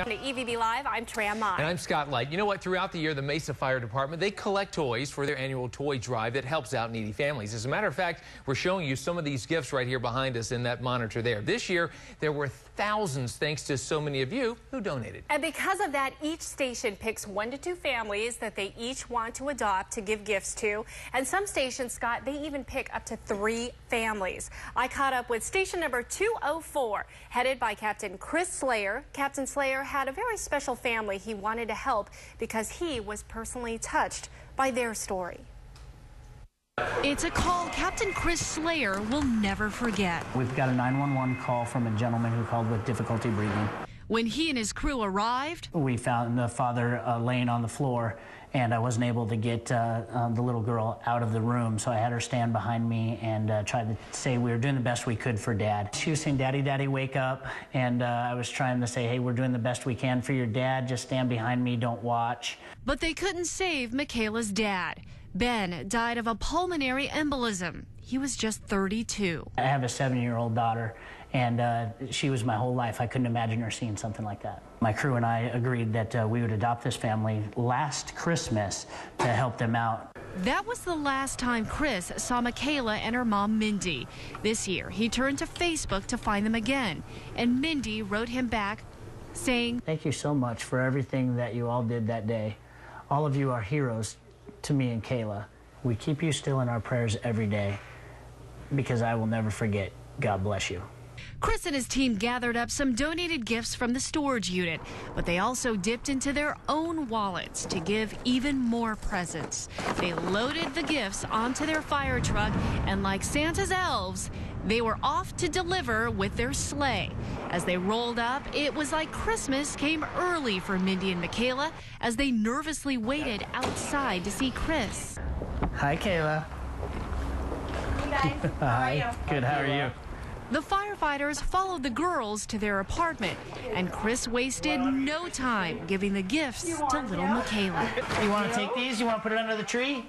To EVB Live, I'm Tram Mott. And I'm Scott Light. You know what? Throughout the year, the Mesa Fire Department, they collect toys for their annual toy drive that helps out needy families. As a matter of fact, we're showing you some of these gifts right here behind us in that monitor there. This year, there were thousands thanks to so many of you who donated. And because of that, each station picks 1 to 2 families that they each want to adopt to give gifts to. And some stations, Scott, they even pick up to 3 families. I caught up with station number 204, headed by Captain Chris Slayer. Captain Slayer had a very special family he wanted to help because he was personally touched by their story. It's a call Captain Chris Slayer will never forget. We've got a 911 call from a gentleman who called with difficulty breathing. When he and his crew arrived, we found the father laying on the floor, and I wasn't able to get the little girl out of the room, so I had her stand behind me and tried to say we were doing the best we could for Dad. She was saying, "Daddy, Daddy, wake up," and I was trying to say, "Hey, we're doing the best we can for your dad. Just stand behind me, don't watch." But they couldn't save Michaela's dad. Ben died of a pulmonary embolism. He was just 32. I have a 7-year-old daughter, and she was my whole life. I couldn't imagine her seeing something like that. My crew and I agreed that we would adopt this family last Christmas to help them out. That was the last time Chris saw Michaela and her mom, Mindy. This year, he turned to Facebook to find them again, and Mindy wrote him back saying, "Thank you so much for everything that you all did that day. All of you are heroes to me and Kayla. We keep you still in our prayers every day because I will never forget. God bless you." Chris and his team gathered up some donated gifts from the storage unit, but they also dipped into their own wallets to give even more presents. They loaded the gifts onto their fire truck, and like Santa's elves, they were off to deliver with their sleigh. As they rolled up, it was like Christmas came early for Mindy and Michaela as they nervously waited outside to see Chris. Hi, Kayla. Hey guys, how are you? Good, how are you? The firefighters followed the girls to their apartment, and Chris wasted no time giving the gifts to little Michaela. You want to take these? You want to put it under the tree?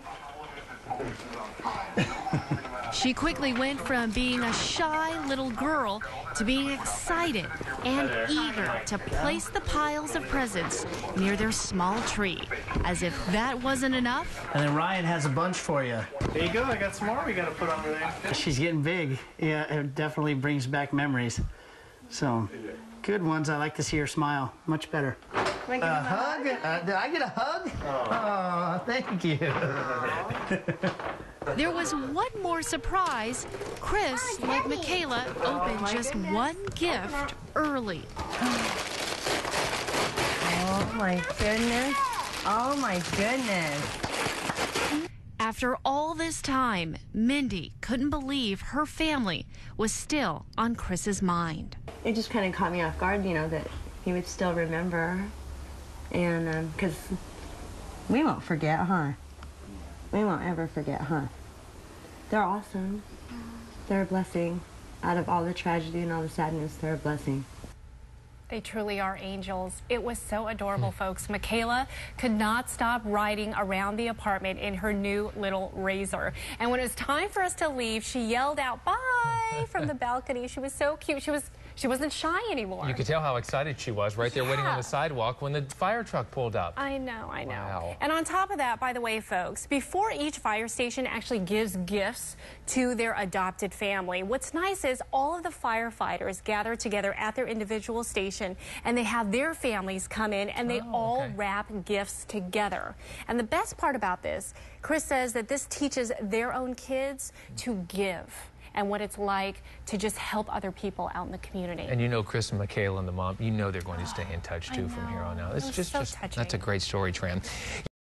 She quickly went from being a shy little girl to being excited and eager to place the piles of presents near their small tree. As if that wasn't enough. And then Ryan has a bunch for you. There you go. I got some more we got to put under there. She's getting big. Yeah, it definitely brings back memories. So, good ones. I like to see her smile. Much better. Can I give him a hug? Did I get a hug? Oh, thank you. There was one more surprise. Chris, like Michaela, opened just one gift early. Oh my goodness. Oh my goodness. After all this time, Mindy couldn't believe her family was still on Chris's mind. It just kind of caught me off guard, you know, that he would still remember. And because we won't forget, huh? We won't ever forget, huh? They're awesome. They're a blessing. Out of all the tragedy and all the sadness, they're a blessing. They truly are angels. It was so adorable, folks. Michaela could not stop riding around the apartment in her new little Razor. And when it was time for us to leave, she yelled out, "Bye," from the balcony. She was so cute. She wasn't shy anymore. You could tell how excited she was right there waiting on the sidewalk when the fire truck pulled up. I know, I know. Wow. And on top of that, by the way, folks, before each fire station actually gives gifts to their adopted family, what's nice is all of the firefighters gather together at their individual station, and they have their families come in, and they all wrap gifts together. And the best part about this, Chris says that this teaches their own kids to give and what it's like to just help other people out in the community. And you know Chris and Michaela and the mom, you know they're going to stay in touch too from here on out. It's just touching. That's a great story, Tram.